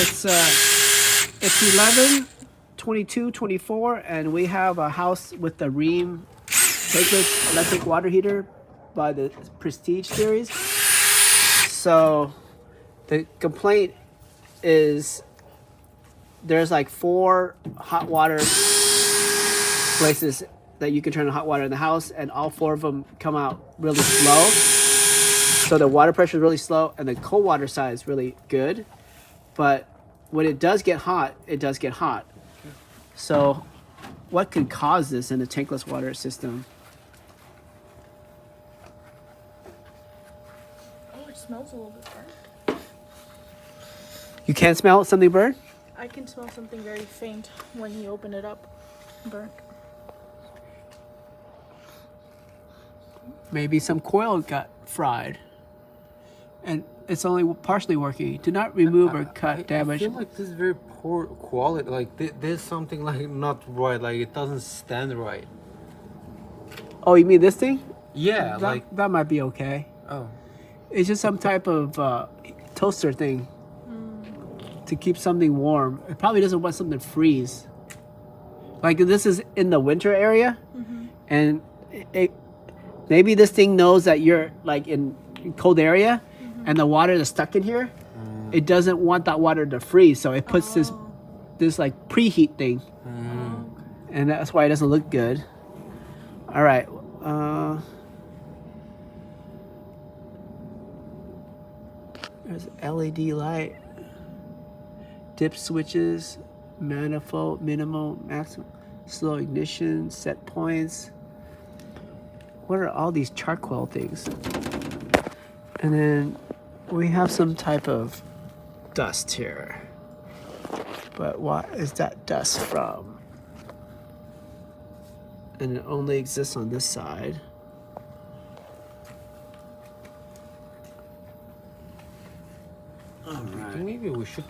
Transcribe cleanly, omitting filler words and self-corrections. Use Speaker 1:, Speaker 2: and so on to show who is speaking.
Speaker 1: It's 11, 22, 24, and we have a house with the Rheem Tankless electric water heater by the Prestige series. So the complaint is there's like 4 hot water places that you can turn on hot water in the house, and all 4 of them come out really slow. So the water pressure is really slow, and the cold water side is really good. But when it does get hot, it does get hot. So what could cause this in a tankless water system?
Speaker 2: Oh, it smells a little bit burnt.
Speaker 1: You can't smell something burnt?
Speaker 2: I can smell something very faint when you open it up. Burnt.
Speaker 1: Maybe some coil got fried. And it's only partially working. Do not remove or cut damage.
Speaker 3: I feel like this is very poor quality. Like there's something like not right. Like it doesn't stand right.
Speaker 1: Oh, you mean this thing?
Speaker 3: Yeah,
Speaker 1: that might be okay.
Speaker 3: oh,
Speaker 1: It's just some type of toaster thing to keep something warm. It probably doesn't want something to freeze. Like this is in the winter area, and maybe this thing knows that you're like in cold area, and the water that's stuck in here, it doesn't want that water to freeze, so it puts this like preheat thing, and that's why it doesn't look good. All right. There's LED light, dip switches, manifold, minimal, maximum, slow ignition, set points. What are all these charcoal things? And then we have some type of dust here. But what is that dust from? And it only exists on this side. All right.
Speaker 3: maybe we should